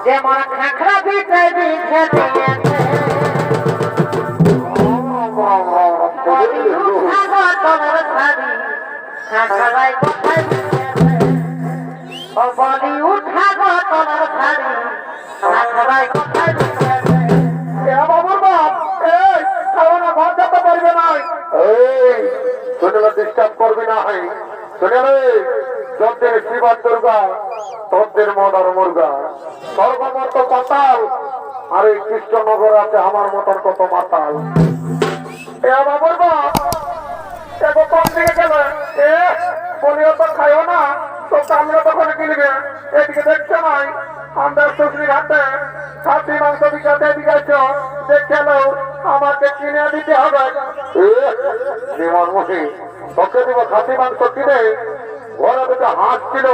যেমন খাখরা পিঠে পিঠে দিয়েছে তলের শাড়ি খাখরাই কোথায় বলি উঠা গো তলের শাড়ি খাখরাই কোথায় বাবুর বাপ এই খাওয়ানা ঘর যেতে পারবে না এই শুনে ডিস্টার্ব করবি না শুনে রে যদের শিবার দুর্গা তদের মদার মুর্গা সর্বমত পাতাল আর এই কৃষ্ণনগর আছে আমার মতন কত মাতাল বাবুর বাপ এগো কোন দিকে গেল বলিও তো খাইও না তো কামড়ে তখন কিনবে এদিকে দেখছে নাই আমরা শুকরি ঘাটে খাসি মাংস বিকাতে দিয়েছ দেখলো আমাকে কিনে দিতে হবে তোকে দিব খাসি মাংস কিনে ঘরে দুটো হাঁস ছিল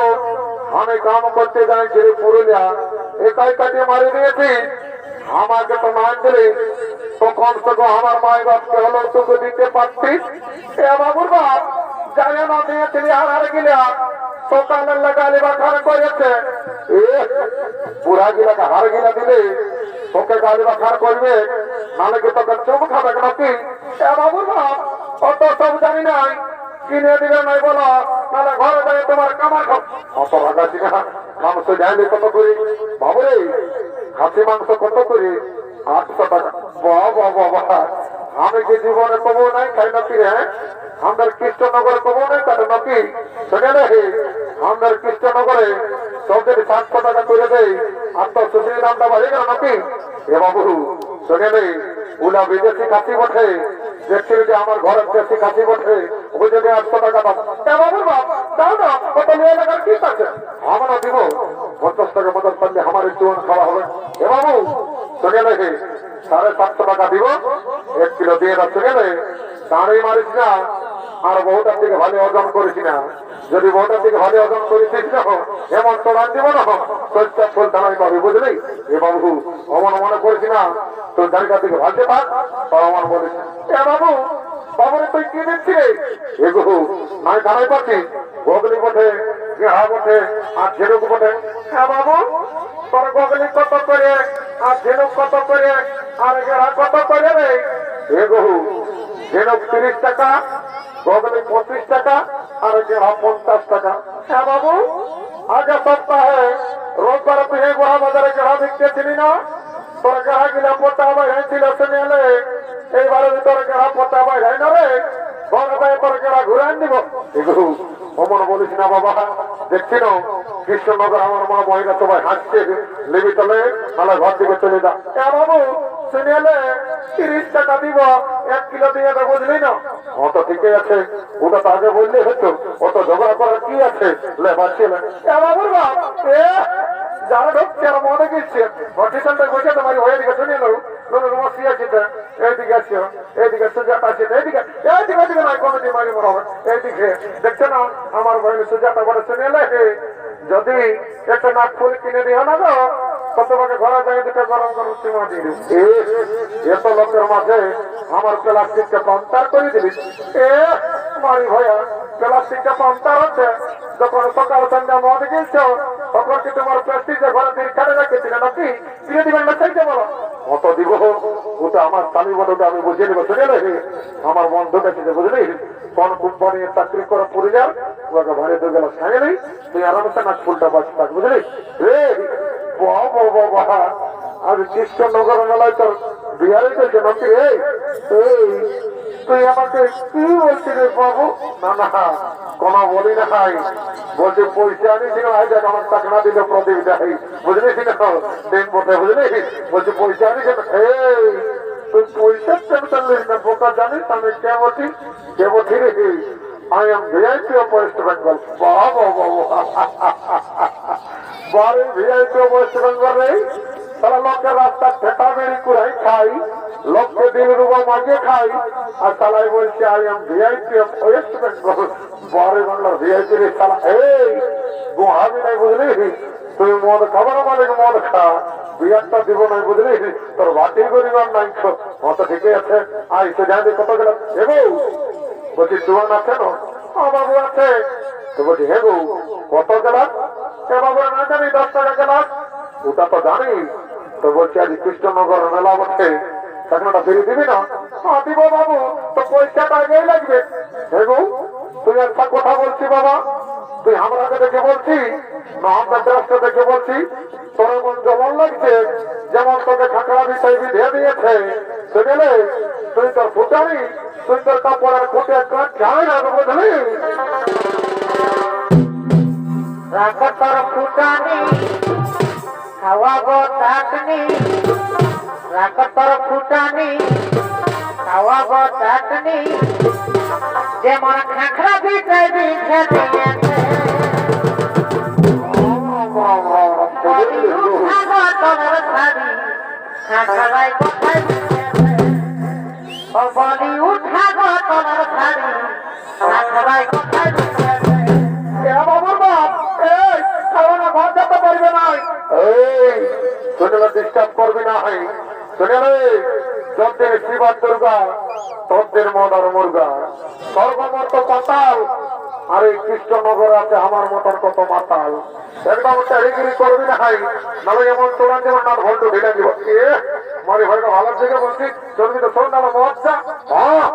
আমি কাম করতে যাই ছেড়ে পুরুলিয়া একাই কাটিয়ে মারি দিয়েছি আমাকে তো না দিলে তো কমসে কম আমার মায়ের বাপকে হলো তোকে দিতে পারছিস বাবুর বাপ জানে না দিয়েছিলি হারারে গিলা সকালের লাগালে বা খার করেছে বুড়া গিলাকে হার গিলা দিলে তোকে গালি বা খার করবে নাহলে কি তোকে চোখ খাবে নাকি বাবুর বাপ অত সব জানি নাই কিনে দিবে নাই বলো নাহলে ঘরে যাই তোমার কামার খাও অত ভাগাছি না মাংস যাইলে কত করি বাবুরে খাসি মাংস কত করি 800 টাকা বাবা বাবা আমি কি জীবনে কবো নাই খাই নাকি রে আমাদের কৃষ্ণনগরে কবো নাই কাটে নাকি শুনে রে আমাদের কৃষ্ণনগরে সবদের 700 টাকা করে দেয় আর তো সুশীল দামটা বাড়ে গেল নাকি এ বাবু শুনে রে ওলা বিদেশি খাসি বটে দেখছি যে আমার ঘরের দেশি খাসি বটে ওই যদি 800 টাকা দাম বাবুর বাপ দাও না কত নিয়ে লাগার কি আছে আমারও দিব 50 টাকা মদত পারলে আমার জীবন খাওয়া হবে এ বাবু শুনে রে 750 টাকা দিব 1 কিলো দিয়ে দাও শুনে রে দাঁড়িয়ে মারিস না আর বহুটার দিকে ভালো ওজন করেছি না যদি বহুটার দিকে ভালো ওজন করেছিস না এমন তোরান দিব না সচ্চা ফুল দাঁড়াই পাবি বুঝলি এ বাবু অমন মনে করেছি না তোর জায়গা থেকে ভালতে পার তাও আমার বলিস বাবু বাবুরে তুই কি দিচ্ছি রে এগো নাই দাঁড়াই পাচ্ছি গগলি বটে গেহা বটে আর ঝেড়ুক বটে বাবু তোর গগলি কত করে আর ঝেড়ুক কত করে আর গেহা কত করে রে এগো ঝেড়ুক 30 টাকা গগলি 25 টাকা আর গেহা 50 টাকা বাবু আগে সপ্তাহে রোববার তুই গোড়া বাজারে গেহা বিকতেছিলি না তোর গেহা গিলা পোটা বাইরে ছিল শুনে এলে এইবারে তোর গেহা পোটা বাইরে না রে ঘরে বাইরে তোর গেহা ঘুরে দিব এগুলো অমন বলিস না বাবা দেখছি না কৃষ্ণনগর আমার মা মহিলা সবাই হাসছে লেবি তলে তাহলে ঘর দিকে চলে যা বাবু শুনে এলে 30 টাকা দিব 1 কিলো দিয়ে তো বুঝলি না অত ঠিকই আছে ওটা তো আগে বললে হতো অত ঝগড়া করার কি আছে লে বাঁচিয়ে বাবুর বাপ যারা ঢুকছে আর মনে গেছে হটিশনটা বসে তোমার ওইদিকে শুনে এলো রুমসি আছে এইদিকে আসো এইদিকে সুজাতা আছে এইদিকে এইদিকে এইদিকে নয় কমিটি মারি মনে হবে এইদিকে দেখছো না আমার বহিনী সুজাতা বলে শুনে এলে যদি একটা নাক ফুল কিনে দিও না গো তো তোমাকে ঘরে যাই দুটো গরম গরম চিমা দিয়ে দিই এত লোকের মাঝে আমার প্লাস্টিককে পন্তার করে দিবি মারি ভয়া প্লাস্টিকটা পন্তার হচ্ছে যখন সকাল সন্ধ্যা মদ গিয়েছ তখন কি তোমার প্লাস্টিকে ঘরে দিয়ে খাটে রেখেছিল নাকি কিনে দিবেন না চাইতে বলো অত দিব ওটা আমার স্বামী বলতে আমি বুঝিয়ে দেবো শুনে রে আমার বন্ধু দেখেছে বুঝলি কোন কোম্পানির চাকরি করে পরিবার ওকে ঘরে দিয়ে গেল সাঙে নেই তুই আরামসে নাচ ফুলটা বাঁচতে থাক বুঝলি রে বাবা আমি কৃষ্ণনগর মেলায় তোর বিহারে চলছে নাকি তুই আমাকে কি বলছিস বাবু না না কোন বলি না ভাই বলছে পয়সা আনিছিল আমার টাকা দিল প্রদীপ দেয় বুঝলিস না দিন পথে বুঝলি বলছে পয়সা আনিছিল তুই পয়সার টেনশন নিস না বোকা জানিস আমি কে বলছি রে I am VIP of West Bengal. বাবা বারে VIP of West Bengal রে তারা লোকের রাস্তা ঠেটা বেড়ি কুড়াই খাই লোককে দিল রুবা মাঝে খাই আর তালাই বলছে I am VIP of West Bengal. বারে বাংলার VIP রে তালা গোহাবি নাই বুঝলি তুই মদ খাবার মানে মদ খা বিয়ারটা দিব নাই বুঝলি তোর বাটি করিবার নাই অত ঠিকই আছে আই তো জানি কত গেলাম বলছি জোয়ান আছে না বাবু আছে তো বলছি হে গো কত গেলাস বাবু না জানি 10 টাকা গেলাস ওটা তো জানি। তো বলছি আজ কৃষ্ণনগর মেলা বসে, এখন ওটা ফিরে দিবি না? হ্যাঁ দিব বাবু, তো পয়সাটা আগেই লাগবে। হে গো, তুই একটা কথা বলছি বাবা, তুই আমরাকে দেখে বলছি না আমরা দেশটা দেখে বলছি? তোর এমন যেমন লাগছে যেমন তোকে ঠাকরা বিষয় বিধে দিয়েছে, সে গেলে তুই তোর ফুটারি, তুই তোর কাপড়ের খুঁটে যাই না, বুঝলি? রাখতর ফুটানি খাওয়াবো চাটনি, রাখতর ফুটানি খাওয়াবো চাটনি, যেমন খাখরা বিছাই বিছে দিয়েছে। তোর শাড়ি খাখরাই কোথায় বিছেছে, ও বলি উঠাবো তোর শাড়ি খাখরাই কোথায় বিছেছে। বাবুর বাপ, এই খাওয়ানো ঘর যেতে পারবে না, এই শুনে ডিস্টার্ব করবি না। শুনে রে, যদের শিবার দুর্গা তদের মদার মুর্গা, সর্বমত পাতাল। আর এই কৃষ্ণনগর আছে আমার মতন কত মাতাল। একদম টাড়িগিরি করবি না, নাহলে এমন তোরা যেমন না ভল্ট ঢেলে দিব। মারি ভাইটা ভালো থেকে বলছি, চলবি তো শোন না মজা। হ্যাঁ,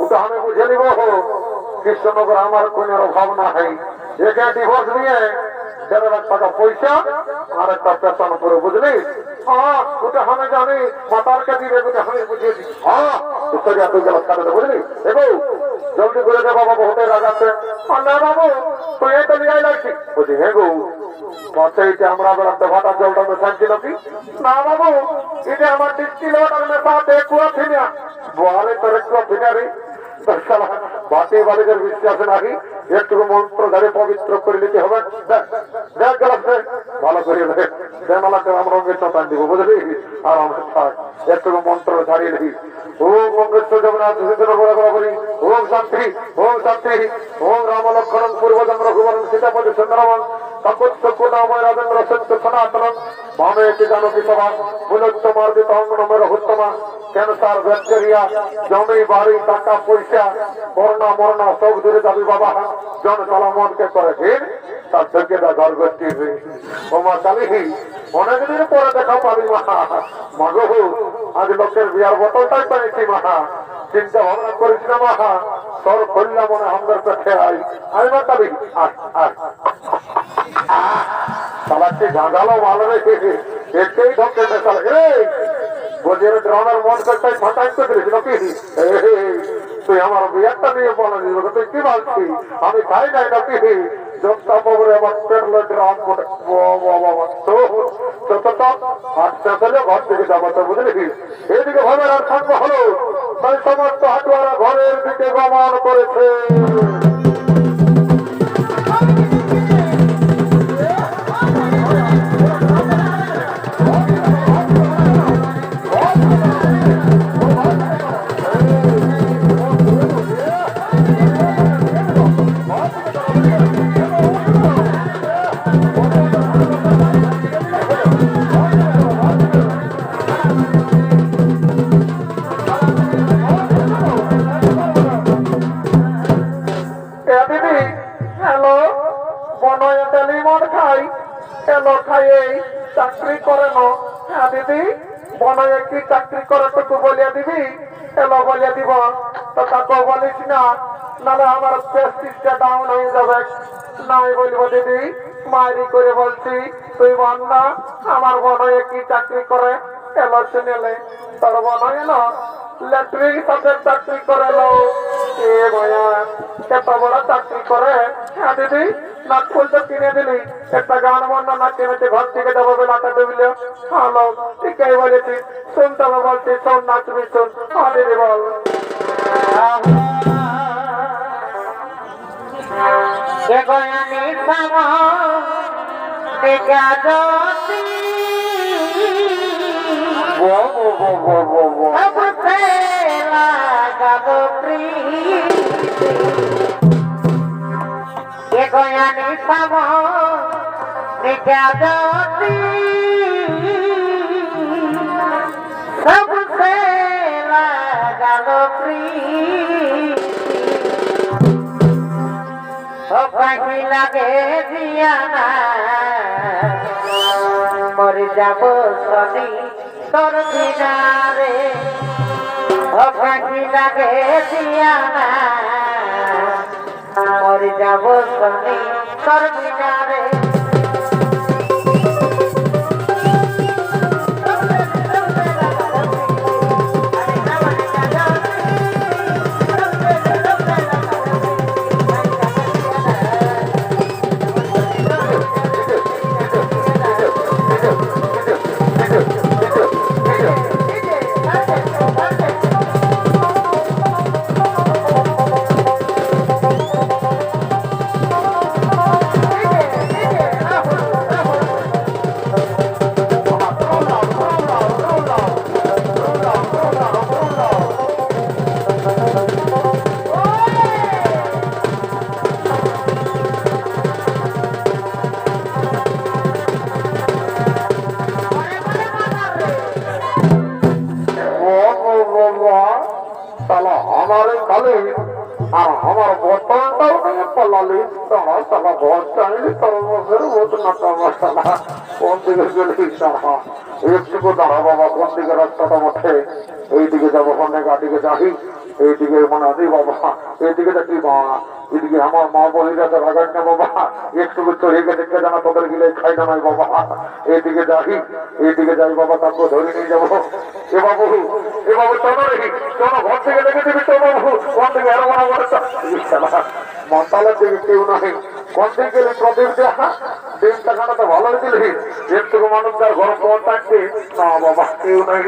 ওটা আমি বুঝে নিব। কৃষ্ণনগর আমার কোন অভাব না হয়। এখানে ডিভোর্স নিয়ে 1.5 লাখ টাকা পয়সা আর একটা পেশন করে, বুঝলি? হ্যাঁ, ওটা আমি জানি, মাতারকে দিবে, আমি বুঝিয়েছি। হ্যাঁ, তুই গেল কাটে, বুঝলি? এগো জলদি করে দে বাবা, বহুতে রাগাচ্ছে। না বাবু, তুই এই তো নিয়ে লাগছি। বুঝি হে গো, এইটা আমরা বেড়াতে ভাটার জলটা মেশাচ্ছি নাকি? না বাবু, এটা আমার ডিস্টিল ওয়াটার মেশাতে কুয়া ফিনা। বলে তোর কুয়া ফিনারি বাটি বালিকের বিশ্বাসে নাকি একটু মন্ত্র ধরে পবিত্র করে নিতে হবে। দেখ গেলাম ভালো করে দেমালাকে আমরা চটান দিব, বুঝলি? আর আমরা থাক একটু মন্ত্র ছাড়িয়ে নিবি। ওম মঙ্গেশ্বর জগন্নাথ বরাবরি, ওম শান্তি, ওম শান্তি, ওম রাম লক্ষণ পূর্বজং রঘুবরং সীতাপতি সুন্দরম তপস্যকুনাময় রাজেন্দ্র সত্য সনাতন মামে জানকী সভা পুনঃমার্জিত অঙ্গনমের উত্তমা ক্যান্সার ব্যাকটেরিয়া জমি বাড়ি টাকা পয়সা করোনা মরনা সব দূরে যাবি বাবা। জন সালামনকে করে দিন তার যোগ্যতা ঘর গোষ্ঠী ও মা কালী, অনেকদিন পরে দেখা পাবি মা। মাগো, আজ লোকের বিয়ার বোতলটাই পেয়েছি মা। চিন্তা ভাবনা করিস না মা, তোর খুললা মনে আমাদের পেটে আই আই মা কালী। চালাচ্ছি ঝাঁঝালো ভালো রেখে একটাই ঢোকে মেশাল। বজের ড্রামার মন করতাই ফাটাই তো দিলিস নাকি? তুই আমার বিয়ারটা নিয়ে বলে দিল, তুই কি বলছি? আমি খাই নাই নাকি? জনতা বাবুরে আমার পেটলো ড্রাম মনে ঘর থেকে যাবো তো, বুঝলি? এদিকে ভাবের আর সঙ্গ হলো, তাই সমস্ত হাটুয়ারা ঘরের দিকে গমন করেছে। চাকরি করে না? হ্যাঁ দিদি, বনয়ে কি চাকরি করে তোকে বলিয়া দিবি? এলো বলিয়া দিব তো তাকে বলিস না, নাহলে আমার প্রেস্টিজটা ডাউন হয়ে যাবে। নাই বলব দিদি, মারি করে বলছি, তুই বল না আমার বনয়ে কি চাকরি করে? এলো শুনেলে তোর বনয়ে না ল্যাট্রিন সাথে চাকরি করে লো। এ ভাইয়া, এত বড় চাকরি করে? হ্যাঁ দিদি, নাকফুল তো কিনে দিলি, একটা গান বন্যা না কিনেছে, ঘর থেকে যাবো বেলাটা ডুবলে। হ্যালো, ঠিকই বলেছি, শুনতে হবে বলছি, শোন নাচবি শোন। হ্যাঁ দিদি বল। গয়ানি সাম নিজাদতি সবসে লাগালো প্रीति লাগে দিয়ানা মরে যাব শনি তোর দিনারে ও ফাঁকি লাগে দিয়া না মরে যাব শনি তোর দিনারে তাহলে আমার কালে আর আমার বর্তমানটাও নিয়ে পালালি তারা তারা ঘর চাইলে তার মধ্যে মতো নাটা মশালা কোন দিকে গেলি তারা একটুকু দাঁড়া বাবা কোন দিকে রাস্তাটা মধ্যে এইদিকে যাবো অনেক দিকে যাই এইদিকে মানে আদি বাবা এইদিকে দেখি মা এদিকে আমার মা বলিরা তো রাগাই না বাবা একটুকু চড়ে দেখতে জানা তোদের গিলে খাই না নাই বাবা এইদিকে যাই বাবা তারপর ধরে নিয়ে যাবো এ বাবু চলো রে চলো ঘর থেকে দেখে দিবি তো বাবু কোন থেকে এরো মনে করছে মন্তালের দিকে কেউ নাই কোন দিকে গেলে প্রদীপ দেখা দিন টাকাটা তো ভালোই দিলি একটুকু মানুষ তার ঘর পর থাকবে না বাবা কেউ নাই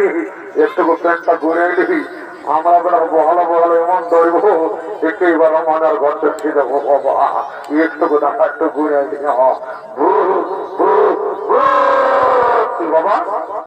একটুকু প্যান্টটা ঘুরে এলি আমরা বেড়া বহালো এমন দৌড়ব দেখে এবার আমার ঘর দেখে যাবো বাবা একটুকু দেখা একটু ঘুরে এলি বাবা